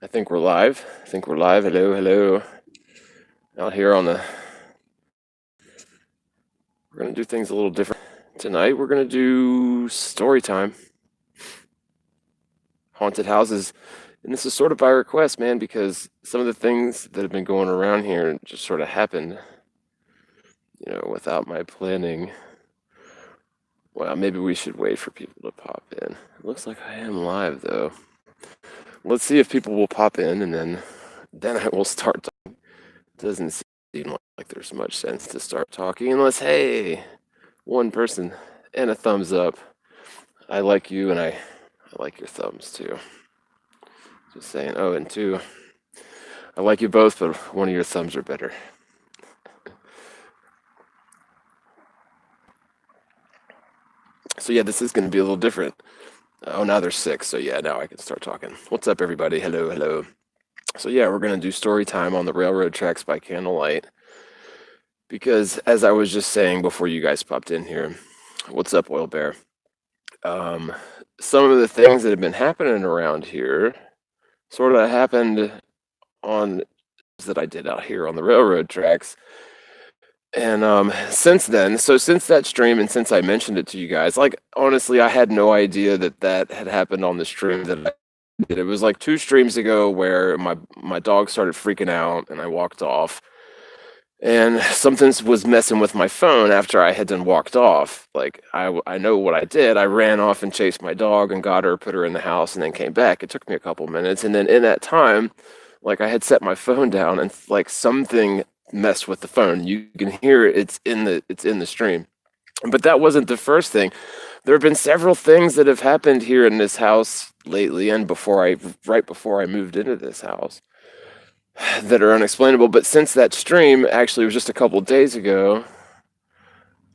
I think we're live. I think we're live. Hello, hello. Out here on the. We're going to do things a little different tonight. We're going to do story time, haunted houses. And this is sort of by request, man, because some of the things that have been going around here just sort of happened, without my planning. Well, maybe we should wait for people to pop in. It looks like I am live, though. Let's see if people will pop in, and then I will start talking. Doesn't seem like there's much sense to start talking unless, hey, one person and a thumbs up. I like you, and I like your thumbs too. Just saying. Oh, and two, I like you both, but one of your thumbs are better. So yeah, this is going to be a little different. Oh, now there's six, so yeah, now I can start talking. What's up, everybody? Hello, hello. So yeah, we're going to do story time on the railroad tracks by candlelight. Because as I was just saying before you guys popped in here, what's up, Oil Bear? Um, some of the things that have been happening around here sort of happened on that I did out here on the railroad tracks. And since then, so since that stream and since I mentioned it to you guys, like honestly, I had no idea that that had happened on the stream that I did. It was like two streams ago where my dog started freaking out and I walked off. And something was messing with my phone after I had done walked off. Like I know what I did. I ran off and chased my dog and got her, put her in the house, and then came back. It took me a couple minutes, and then in that time, like I had set my phone down, and like something messed with the phone. You can hear it. It's in the stream. But that wasn't the first thing. There have been several things that have happened here in this house lately, and right before I moved into this house that are unexplainable. But since that stream actually was just a couple days ago,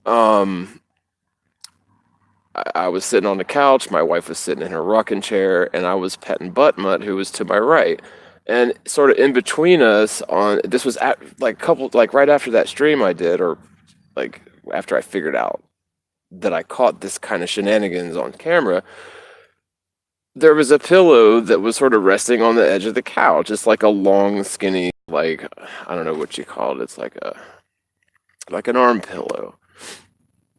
um, I was sitting on the couch, my wife was sitting in her rocking chair, and I was petting Buttmutt, who was to my right. And sort of in between us, on this was like right after that stream I did, or like after I figured out that I caught this kind of shenanigans on camera. There was a pillow that was sort of resting on the edge of the couch. It's like a long, skinny, like I don't know what you call it. It's like an arm pillow,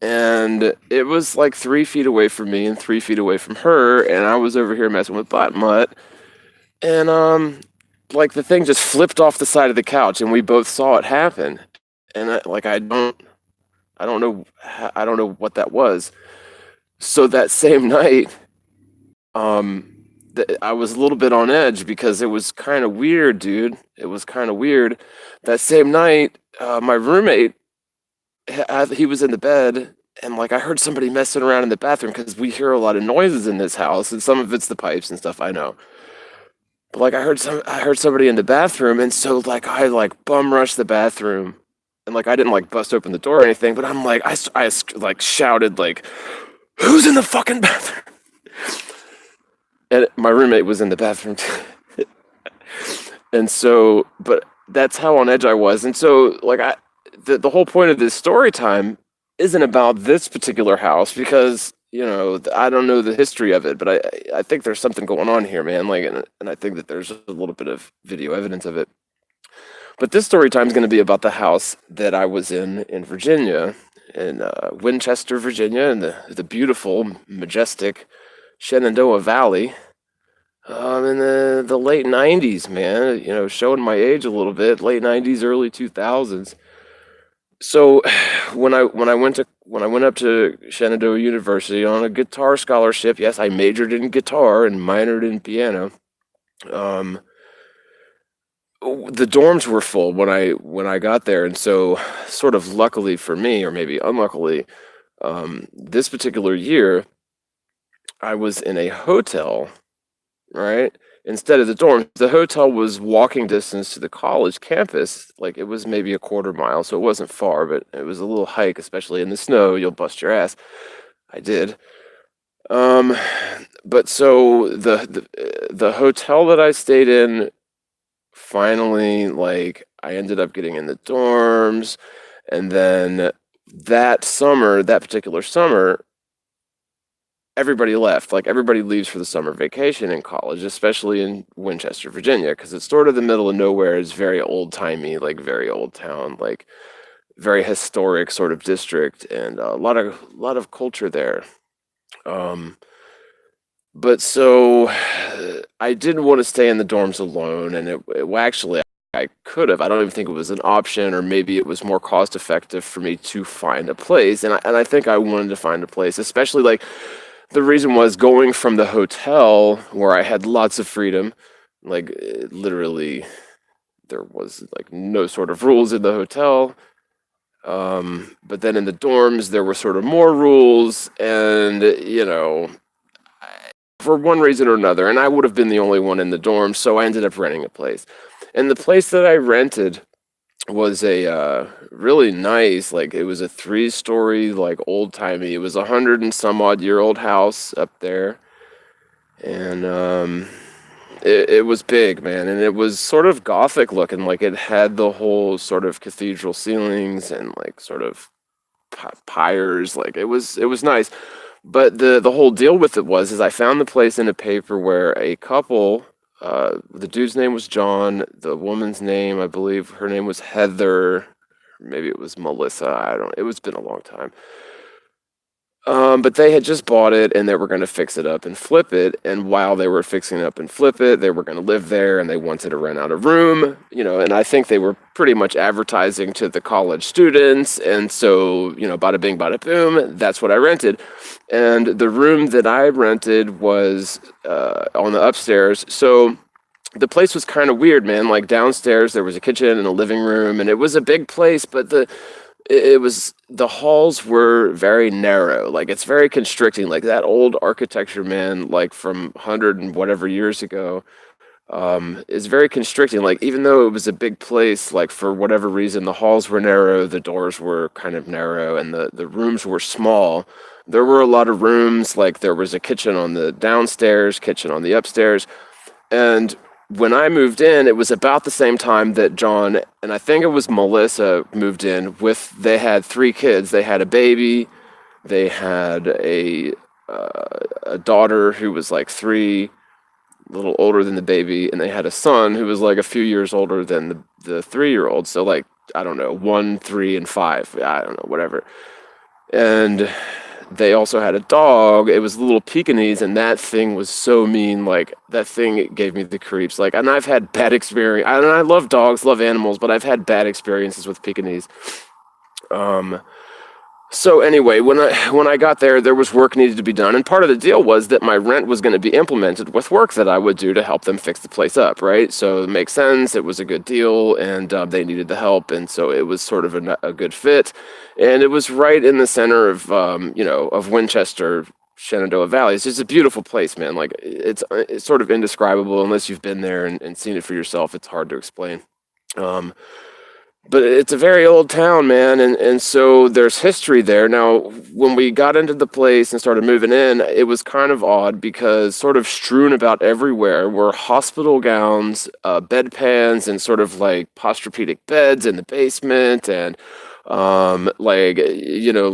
and it was like 3 feet away from me and 3 feet away from her, and I was over here messing with Butt Mutt, and like the thing just flipped off the side of the couch, and we both saw it happen, and I don't know what that was. So that same night, um, I was a little bit on edge because it was kind of weird, dude. It was kind of weird. That same night, my roommate, he was in the bed, and like I heard somebody messing around in the bathroom because we hear a lot of noises in this house, and some of it's the pipes and stuff. I know, but like I heard somebody in the bathroom, and so like I like bum rushed the bathroom, and like I didn't like bust open the door or anything, but I'm like I like shouted like, "Who's in the fucking bathroom?" And my roommate was in the bathroom too. And so, but that's how on edge I was. And so, like, the whole point of this story time isn't about this particular house because, I don't know the history of it, but I think there's something going on here, man. Like, and I think that there's a little bit of video evidence of it. But this story time is going to be about the house that I was in Virginia, in Winchester, Virginia, in the beautiful, majestic Shenandoah Valley. In the late '90s, man. Showing my age a little bit. Late '90s, early 2000s. So, when I went up to Shenandoah University on a guitar scholarship, yes, I majored in guitar and minored in piano. Um, the dorms were full when I got there, and so sort of luckily for me, or maybe unluckily, this particular year, I was in a hotel, right? Instead of the dorm, the hotel was walking distance to the college campus. Like it was maybe a quarter mile, so it wasn't far, but it was a little hike, especially in the snow. You'll bust your ass. I did. Um, but so the hotel that I stayed in finally, like, I ended up getting in the dorms, and then that particular summer, everybody left. Like everybody leaves for the summer vacation in college, especially in Winchester, Virginia, because it's sort of the middle of nowhere. It's very old timey, like very old town, like very historic sort of district, and a lot of culture there. Um, but so I didn't want to stay in the dorms alone, and well, actually I could have. I don't even think it was an option, or maybe it was more cost effective for me to find a place. And I think I wanted to find a place, especially like the reason was going from the hotel where I had lots of freedom, like literally there was like no sort of rules in the hotel. But then in the dorms there were sort of more rules, and for one reason or another, and I would have been the only one in the dorm, so I ended up renting a place. And the place that I rented was a really nice, like it was a 3-story, like old timey. It was 100 and some odd year old house up there, and it was big, man, and it was sort of gothic looking. Like it had the whole sort of cathedral ceilings and like sort of pyres. Like it was nice. But the whole deal with it was is I found the place in a paper where a couple, the dude's name was John, the woman's name, I believe her name was Heather, maybe it was Melissa, I don't, it was been a long time. But they had just bought it and they were going to fix it up and flip it. And while they were fixing it up and flip it, they were going to live there and they wanted to rent out a room, and I think they were pretty much advertising to the college students. And so, bada bing, bada boom, that's what I rented. And the room that I rented was on the upstairs. So the place was kind of weird, man. Like downstairs, there was a kitchen and a living room, and it was a big place, but it was the halls were very narrow. Like it's very constricting. Like that old architecture, man, like from 100 and whatever years ago, is very constricting. Like even though it was a big place, like for whatever reason, the halls were narrow, the doors were kind of narrow, and the rooms were small. There were a lot of rooms. Like there was a kitchen on the downstairs, kitchen on the upstairs, and when I moved in, it was about the same time that John and I think it was Melissa moved in with. They had 3 kids. They had a baby. They had a daughter who was like 3, a little older than the baby, and they had a son who was like a few years older than the 3-year-old. So like I don't know, 1, 3, and 5. I don't know, whatever. And they also had a dog. It was a little Pekingese, and that thing was so mean. Like that thing gave me the creeps. Like, and I've had bad experience. And I love dogs, love animals, but I've had bad experiences with Pekingese. Um, so anyway, when I got there, there was work needed to be done, and part of the deal was that my rent was going to be implemented with work that I would do to help them fix the place up, right? So it makes sense. It was a good deal, and they needed the help, and so it was sort of a good fit, and it was right in the center of Winchester, Shenandoah Valley. It's just a beautiful place, man. Like it's sort of indescribable unless you've been there and seen it for yourself. It's hard to explain. Um, but it's a very old town, man, and so there's history there. Now, when we got into the place and started moving in, it was kind of odd because sort of strewn about everywhere were hospital gowns, bedpans, and sort of like posturepedic beds in the basement, and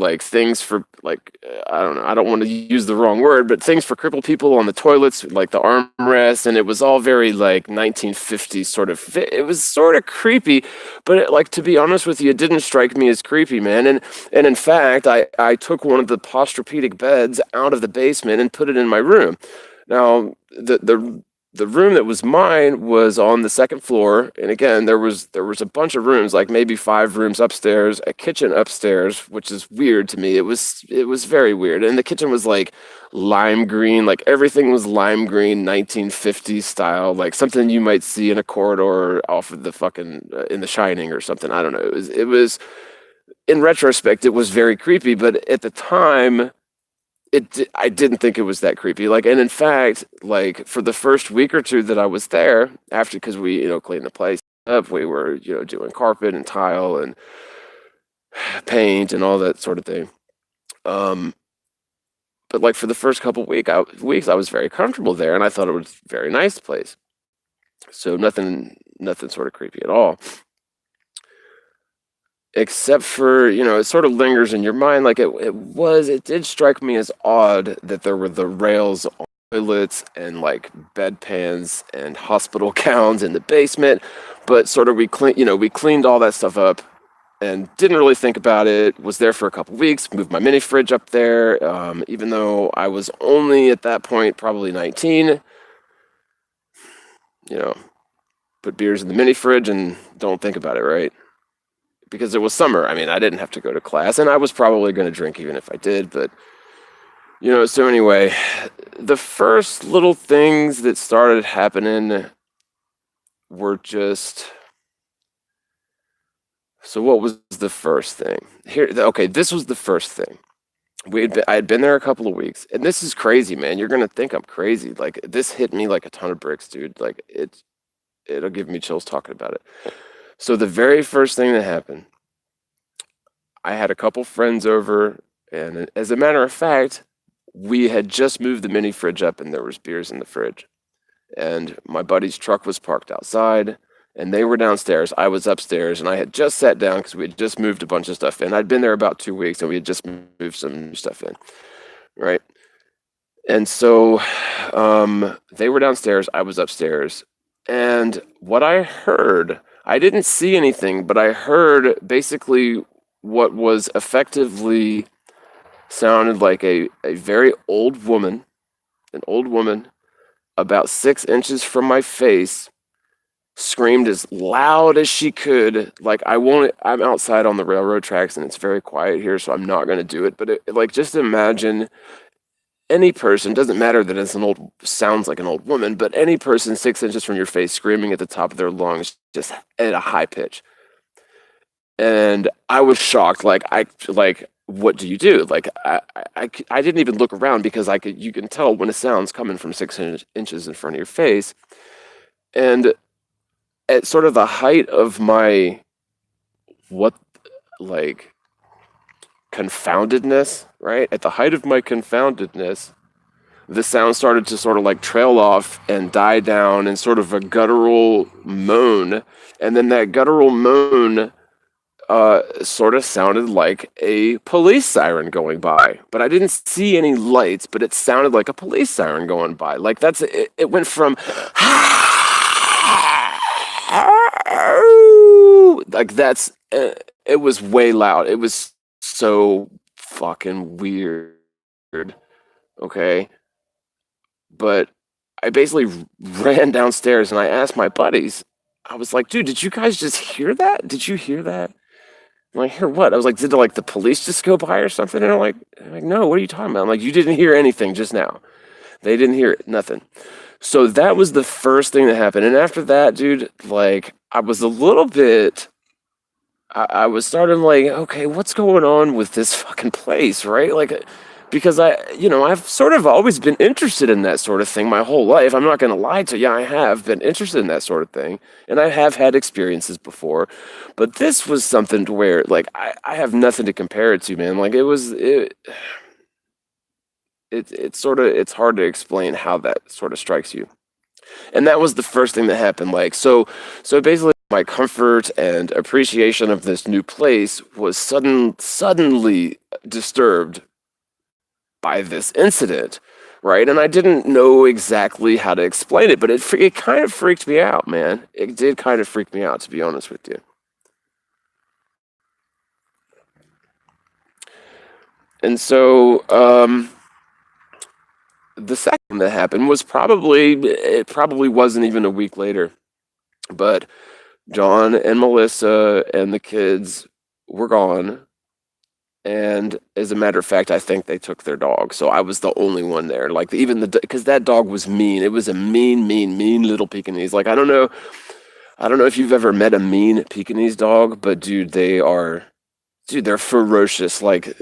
like things for like I don't know, I don't want to use the wrong word, but things for crippled people on the toilets, like the armrests, and it was all very like 1950s sort of. It was sort of creepy, but like to be honest with you, it didn't strike me as creepy, man. And in fact, I took one of the posturepedic beds out of the basement and put it in my room. Now, the room that was mine was on the second floor, and again, there was a bunch of rooms, like maybe 5 rooms upstairs, a kitchen upstairs, which is weird to me. It was very weird, and the kitchen was like lime green, like everything was lime green, 1950s style, like something you might see in a corridor off of the fucking in The Shining or something. I don't know. It was in retrospect, it was very creepy, but at the time I didn't think it was that creepy. Like, and in fact, like for the first week or two that I was there, after because we cleaned the place up, we were doing carpet and tile and paint and all that sort of thing. Um, but like for the first couple weeks, I was very comfortable there, and I thought it was a very nice place. So nothing sort of creepy at all. except for, it sort of lingers in your mind. Like it did strike me as odd that there were the rails on toilets and like bedpans and hospital gowns in the basement, but sort of we cleaned all that stuff up and didn't really think about it. Was there for a couple weeks, moved my mini fridge up there, even though I was only at that point probably 19, you know, put beers in the mini fridge and don't think about it, right? Because it was summer. I mean, I didn't have to go to class, and I was probably going to drink even if I did. But, so anyway, the first little things that started happening were just. So, what was the first thing? Okay, this was the first thing. I had been there a couple of weeks, and this is crazy, man. You're gonna think I'm crazy. Like this hit me like a ton of bricks, dude. Like it'll give me chills talking about it. So the very first thing that happened, I had a couple friends over, and as a matter of fact, we had just moved the mini fridge up, and there was beers in the fridge. And my buddy's truck was parked outside, and they were downstairs. I was upstairs, and I had just sat down because we had just moved a bunch of stuff in. I'd been there about 2 weeks, and we had just moved some new stuff in, right? And so they were downstairs. I was upstairs. And what I heard, I didn't see anything, but I heard basically what was effectively sounded like a very old woman, an old woman, about 6 inches from my face, screamed as loud as she could. Like I'm outside on the railroad tracks and it's very quiet here, so I'm not going to do it. But like, just imagine any person, doesn't matter that sounds like an old woman, but any person 6 inches from your face screaming at the top of their lungs, just at a high pitch. And I was shocked. What do you do? Like, I didn't even look around because you can tell when a sound's coming from 6 inches in front of your face. And at sort of the height of my confoundedness, right? At the height of my confoundedness, the sound started to sort of like trail off and die down in sort of a guttural moan. And then that guttural moan sort of sounded like a police siren going by. But I didn't see any lights, but it sounded like a police siren going by. Like it went from like it was way loud. It was so fucking weird. Okay. But I basically ran downstairs and I asked my buddies, I was like, dude, did you guys just hear that? Did you hear that? I'm like, hear what? I was like, did the police just go by or something? And I'm like, no, what are you talking about? I'm like, you didn't hear anything just now. They didn't hear it, nothing. So that was the first thing that happened. And after that, dude, like, I was a little bit, I was starting like, okay, what's going on with this fucking place, right? Like, because I've sort of always been interested in that sort of thing my whole life. I'm not going to lie to you. I have been interested in that sort of thing. And I have had experiences before. But this was something to where, like, I have nothing to compare it to, man. Like, it's hard to explain how that sort of strikes you. And that was the first thing that happened. Like, so basically my comfort and appreciation of this new place was suddenly disturbed by this incident, right? And I didn't know exactly how to explain it, but it kind of freaked me out, man. It did kind of freak me out, to be honest with you. And so, the second that happened it probably wasn't even a week later, but John and Melissa and the kids were gone. And as a matter of fact, I think they took their dog. So I was the only one there. Like, because that dog was mean. It was a mean little Pekingese. Like, I don't know if you've ever met a mean Pekingese dog, but dude, they're ferocious. Like,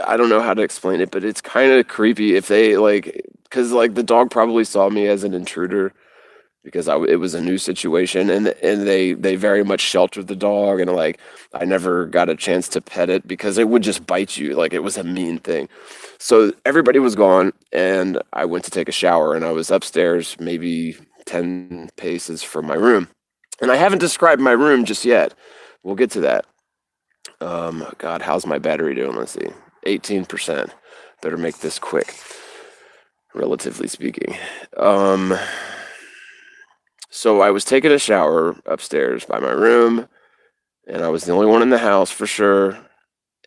I don't know how to explain it, but it's kind of creepy if they because the dog probably saw me as an intruder because it was a new situation, and they very much sheltered the dog, and like I never got a chance to pet it because it would just bite you. Like, it was a mean thing. So everybody was gone, and I went to take a shower, and I was upstairs maybe 10 paces from my room. And I haven't described my room just yet. We'll get to that. God, how's my battery doing? Let's see. 18%. Better make this quick, relatively speaking. Um, so I was taking a shower upstairs by my room, and I was the only one in the house for sure.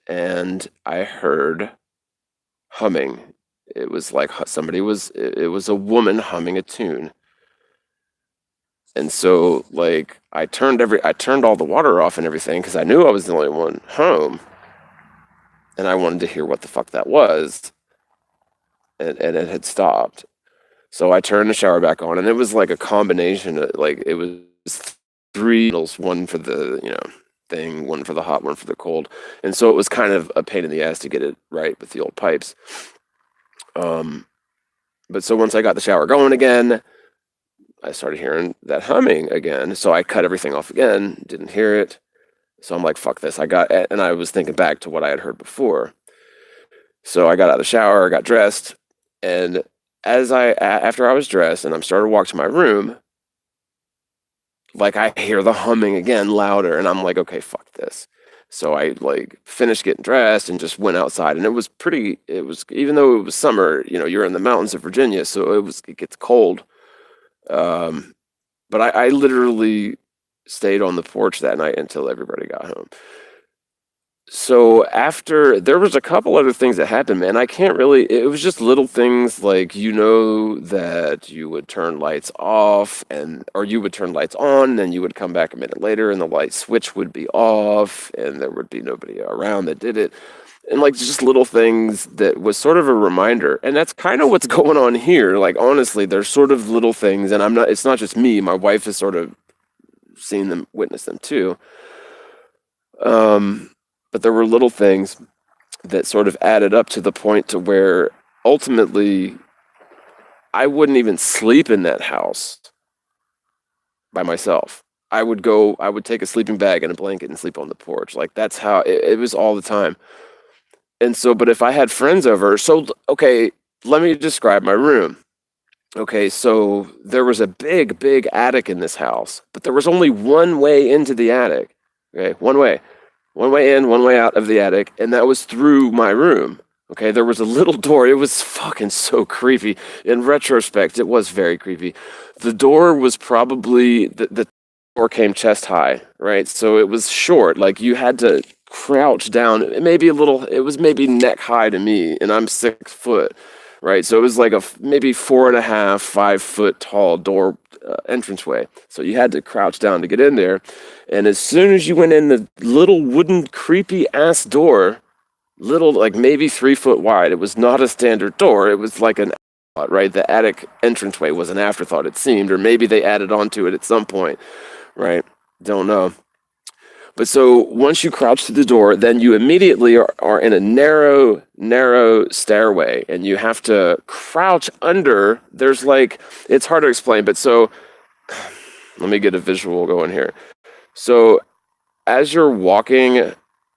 And I heard humming. It was like it was a woman humming a tune. And so like I turned all the water off and everything because I knew I was the only one home, and I wanted to hear what the fuck that was, and it had stopped. So I turned the shower back on, and it was like a combination of like it was three needles, one for the, thing, one for the hot, one for the cold. And so it was kind of a pain in the ass to get it right with the old pipes. Um, but so once I got the shower going again, I started hearing that humming again. So I cut everything off again, didn't hear it. So I'm like, fuck this. And I was thinking back to what I had heard before. So I got out of the shower, I got dressed, and after I was dressed and I'm started to walk to my room, like I hear the humming again louder, and I'm like, okay, fuck this. So I like finished getting dressed and just went outside, and it was, even though it was summer, you're in the mountains of Virginia, so it gets cold. Um, but I literally stayed on the porch that night until everybody got home. So after, there was a couple other things that happened, man. I can't really, it was just little things like, that you would turn lights off, or you would turn lights on, and you would come back a minute later and the light switch would be off and there would be nobody around that did it. And like just little things that was sort of a reminder. And that's kind of what's going on here. Like honestly, there's sort of little things, and it's not just me. My wife has sort of seen them, witnessed them too. Um, but there were little things that sort of added up to the point to where ultimately I wouldn't even sleep in that house by myself. I would take a sleeping bag and a blanket and sleep on the porch. Like that's how it was all the time. And so, but if I had friends over, so okay, let me describe my room. Okay, so there was a big, big attic in this house, but there was only one way into the attic. Okay, one way in, one way out of the attic, and that was through my room. Okay, there was a little door. It was fucking so creepy. In retrospect, it was very creepy. The door was probably the door came chest high, right? So it was short. Like you had to crouch down. It was maybe neck high to me, and I'm 6 foot, right? So it was like maybe 4.5, 5 foot tall door entranceway. So you had to crouch down to get in there. And as soon as you went in the little wooden creepy ass door, little like maybe 3 foot wide, it was not a standard door. It was like an afterthought, right? The attic entranceway was an afterthought, it seemed, or maybe they added onto it at some point, right? Don't know. But so once you crouch through the door, then you immediately are in a narrow, narrow stairway, and you have to crouch under. There's like, it's hard to explain, but so let me get a visual going here. So as you're walking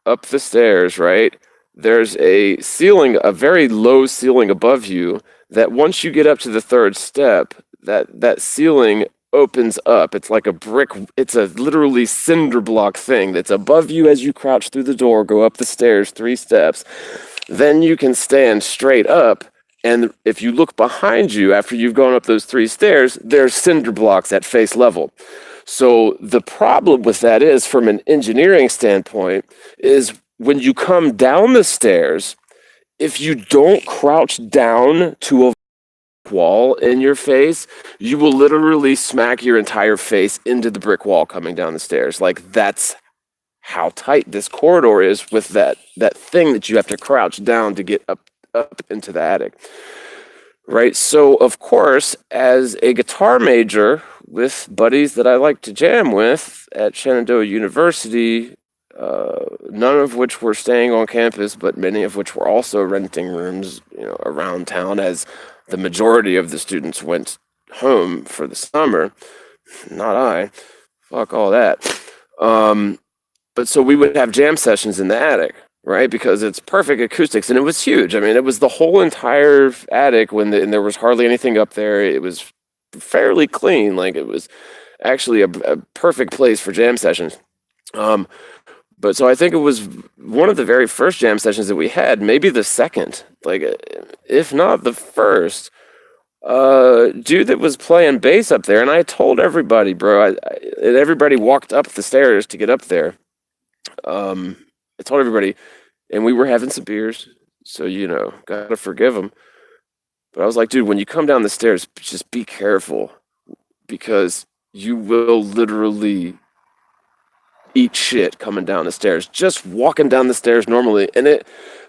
up the stairs, right, there's a very low ceiling above you that once you get up to the third step, that ceiling opens up. It's like it's a literally cinder block thing that's above you as you crouch through the door, go up the stairs 3 steps. Then you can stand straight up. And if you look behind you after you've gone up those 3 stairs, there's cinder blocks at face level. So the problem with that is, from an engineering standpoint, is when you come down the stairs, if you don't crouch down to a wall in your face, you will literally smack your entire face into the brick wall coming down the stairs. Like that's how tight this corridor is with that thing that you have to crouch down to get up into the attic. Right. So of course, as a guitar major with buddies that I like to jam with at Shenandoah University, none of which were staying on campus, but many of which were also renting rooms, around town, as the majority of the students went home for the summer. Not I. Fuck all that. But so we would have jam sessions in the attic, right? Because it's perfect acoustics, and it was huge. I mean, it was the whole entire attic and there was hardly anything up there. It was fairly clean. Like it was actually a perfect place for jam sessions. Um, But so I think it was one of the very first jam sessions that we had, maybe the second, like if not the first. Dude that was playing bass up there, and I told everybody, bro. And everybody walked up the stairs to get up there. I told everybody, and we were having some beers, so gotta forgive them. But I was like, dude, when you come down the stairs, just be careful because you will literally eat shit coming down the stairs. Just walking down the stairs normally, and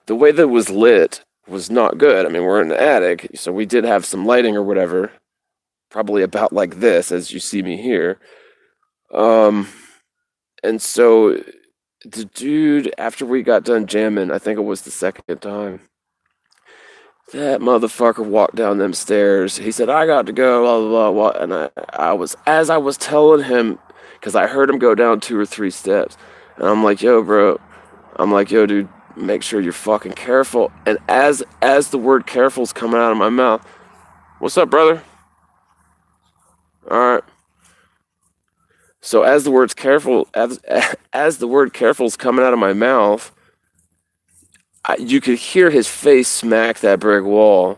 the way that it was lit was not good. I mean, we're in the attic, so we did have some lighting or whatever, probably about like this, as you see me here. Um, and so the dude, after we got done jamming, I think it was the second time, that motherfucker walked down them stairs. He said, I got to go, blah, blah, blah. And as I was telling him, because I heard him go down 2 or 3 steps. And I'm like, yo, bro. I'm like, yo, dude, make sure you're fucking careful. And as the word careful's coming out of my mouth, what's up, brother? All right. So as the word careful's coming out of my mouth, you could hear his face smack that brick wall,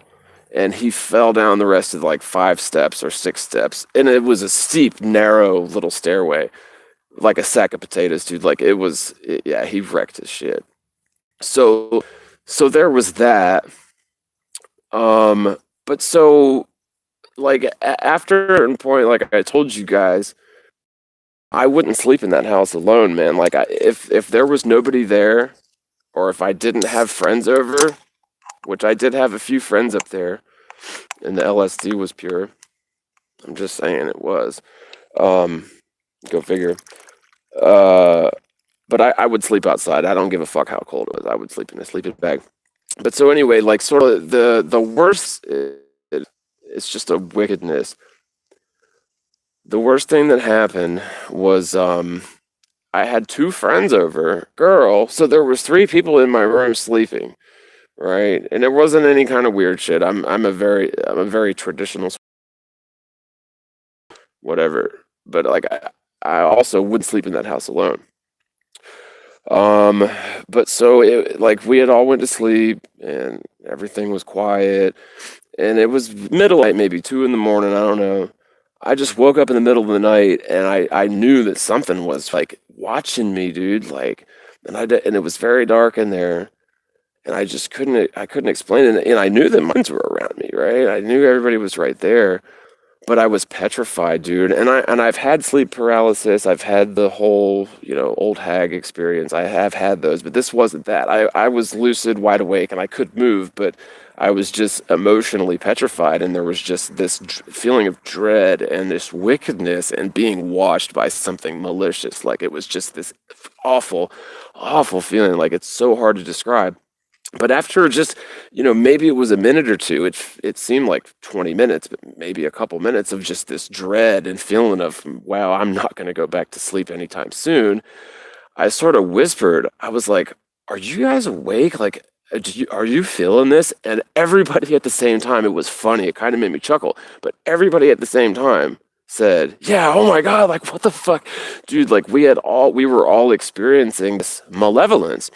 and he fell down the rest of like 5 steps or 6 steps, and it was a steep, narrow little stairway, like a sack of potatoes, dude. Like yeah, he wrecked his shit. So, so there was that. But so like after a certain point, like I told you guys, I wouldn't sleep in that house alone, man. Like if there was nobody there, or if I didn't have friends over, which I did have a few friends up there, and the LSD was pure. I'm just saying it was. Um, Go figure. Uh, but I would sleep outside. I don't give a fuck how cold it was. I would sleep in a sleeping bag. But so anyway, like sort of the worst, it's just a wickedness. The worst thing that happened was I had 2 friends over, girl. So there was 3 people in my room sleeping, right? And it wasn't any kind of weird shit. I'm a very traditional whatever. But like I also would sleep in that house alone. Um, but so like we had all went to sleep and everything was quiet, and it was middle night, maybe 2 in the morning. I don't know. I just woke up in the middle of the night, and I knew that something was like watching me, dude. Like, and it was very dark in there, and I couldn't explain it, and I knew that minds were around me, right? I knew everybody was right there, but I was petrified, dude. And I've had sleep paralysis. I've had the whole, old hag experience. I have had those, but this wasn't that. I was lucid, wide awake, and I could move, but I was just emotionally petrified, and there was just this feeling of dread and this wickedness and being watched by something malicious. Like it was just this awful, awful feeling. Like it's so hard to describe. But after just, maybe it was a minute or two, it seemed like 20 minutes, but maybe a couple minutes of just this dread and feeling of, wow, I'm not going to go back to sleep anytime soon. I sort of whispered, I was like, are you guys awake? Like, are you feeling this? And everybody at the same time, it was funny. It kind of made me chuckle, but everybody at the same time said, yeah, oh my God, like, what the fuck? Dude, like, we were all experiencing this malevolence.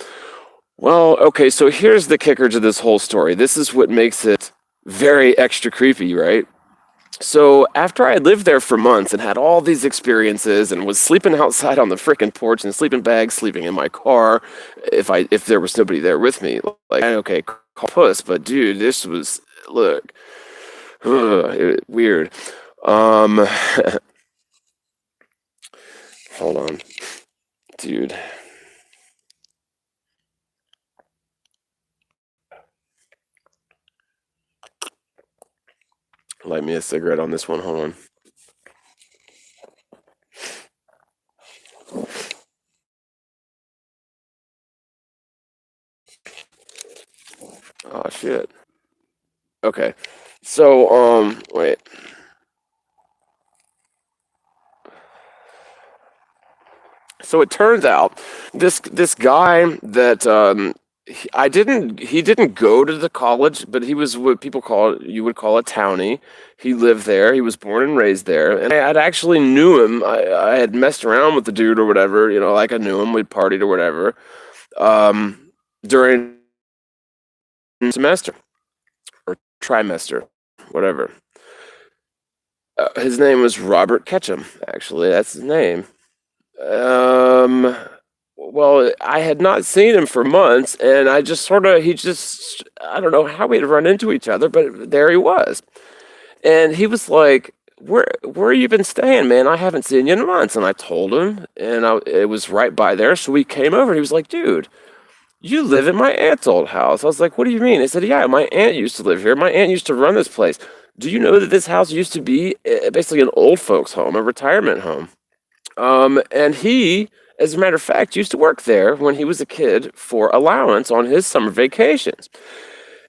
Well, okay, so here's the kicker to this whole story. This is what makes it very extra creepy, right? So after I lived there for months and had all these experiences and was sleeping outside on the frickin' porch in a sleeping bag, sleeping in my car, if there was nobody there with me, like okay, call puss, but dude, this was look weird. Um, Hold on, dude. Light me a cigarette on this one. Hold on. Oh shit. Okay. So wait. So it turns out this guy that He didn't go to the college, but he was what people call you would call a townie. He lived there. He was born and raised there, and I'd actually knew him. I had messed around with the dude or whatever, like I knew him. We'd partied or whatever. During semester or trimester, whatever. His name was Robert Ketchum. Actually, that's his name. Um, well, I had not seen him for months, and I just sort of, I don't know how we'd run into each other, but there he was. And he was like, where you been staying, man? I haven't seen you in months. And I told him, and it was right by there. So we came over, and he was like, dude, you live in my aunt's old house. I was like, what do you mean? He said, yeah, my aunt used to live here. My aunt used to run this place. Do you know that this house used to be basically an old folks' home, a retirement home? And he, as a matter of fact, used to work there when he was a kid for allowance on his summer vacations.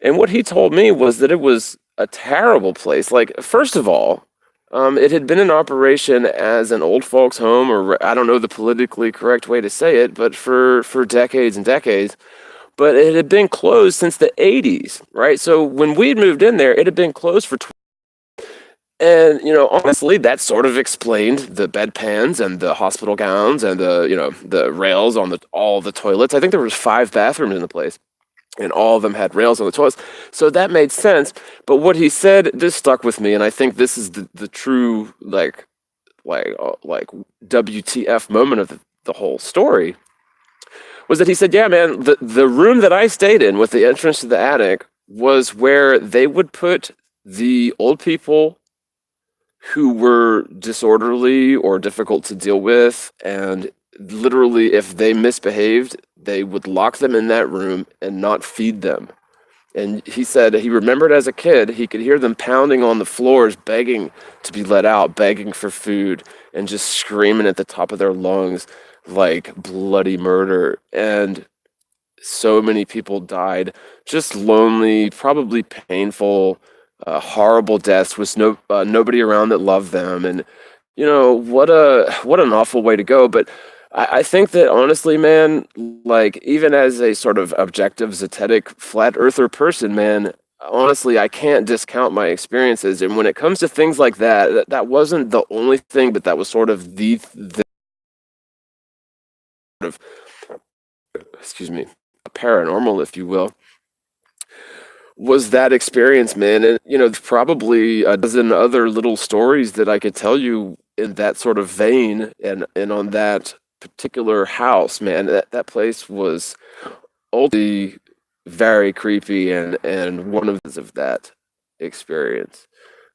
And what he told me was that it was a terrible place. Like, first of all, it had been in operation as an old folks' home, or I don't know the politically correct way to say it, but for decades and decades. But it had been closed since the 80s, right? So when we'd moved in there, it had been closed for and honestly, that sort of explained the bedpans and the hospital gowns and the rails on all the toilets. I think there was 5 bathrooms in the place, and all of them had rails on the toilets. So that made sense. But what he said, this stuck with me, and I think this is the true like WTF moment of the whole story. Was that he said, yeah, man, the room that I stayed in with the entrance to the attic was where they would put the old people who were disorderly or difficult to deal with, and literally, if they misbehaved, they would lock them in that room and not feed them. And he said he remembered as a kid, he could hear them pounding on the floors, begging to be let out, begging for food, and just screaming at the top of their lungs like bloody murder. And so many people died, just lonely, probably painful, horrible deaths with nobody around that loved them. And what an awful way to go. But I think that honestly, man, like even as a sort of objective, zetetic, flat earther person, man, honestly, I can't discount my experiences. And when it comes to things like that, that wasn't the only thing, but that was sort of the sort of, excuse me, paranormal, if you will, was that experience, man. And there's probably a dozen other little stories that I could tell you in that sort of vein, and on that particular house, man. That place was ultimately very creepy, and one of that experience.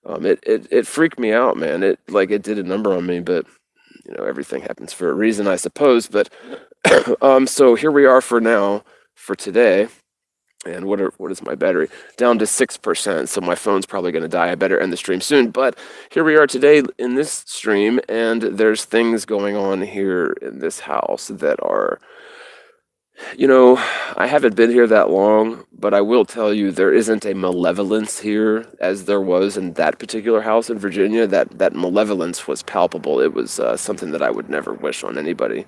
It freaked me out, man. It did a number on me, but everything happens for a reason, I suppose. But so here we are for now, for today. And what is my battery? Down to 6%, so my phone's probably going to die. I better end the stream soon. But here we are today in this stream, and there's things going on here in this house that are, I haven't been here that long, but I will tell you there isn't a malevolence here as there was in that particular house in Virginia. That malevolence was palpable. It was something that I would never wish on anybody.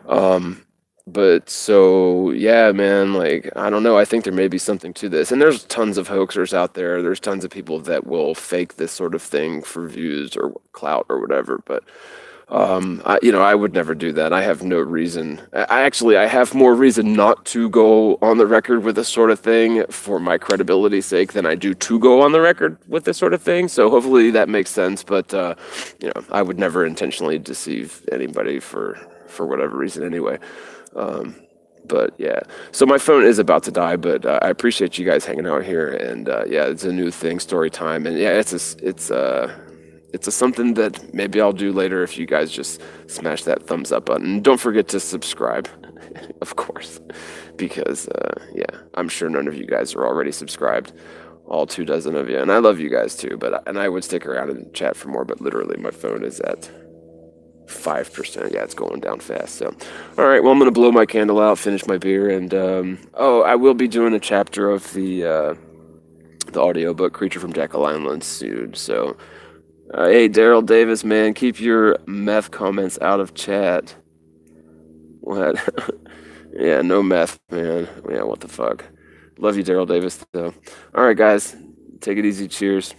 Um, but so yeah, man, like I don't know. I think there may be something to this, and there's tons of hoaxers out there. There's tons of people that will fake this sort of thing for views or clout or whatever. But I would never do that. I have no reason. I have more reason not to go on the record with this sort of thing for my credibility's sake than I do to go on the record with this sort of thing. So hopefully that makes sense. But I would never intentionally deceive anybody for whatever reason anyway. Um, but yeah, so my phone is about to die, but I appreciate you guys hanging out here, and yeah, it's a new thing, story time, and yeah, it's a something that maybe I'll do later if you guys just smash that thumbs up button. Don't forget to subscribe, of course, because yeah, I'm sure none of you guys are already subscribed, all 2 dozen of you, and I love you guys too. But I would stick around and chat for more, but literally my phone is at 5%. Yeah, it's going down fast. So, all right. Well, I'm gonna blow my candle out, finish my beer, and I will be doing a chapter of the audiobook Creature from Jekyll Island soon. So, hey, Daryl Davis, man, keep your meth comments out of chat. What? Yeah, no meth, man. Yeah, what the fuck. Love you, Daryl Davis, though. All right, guys, take it easy. Cheers.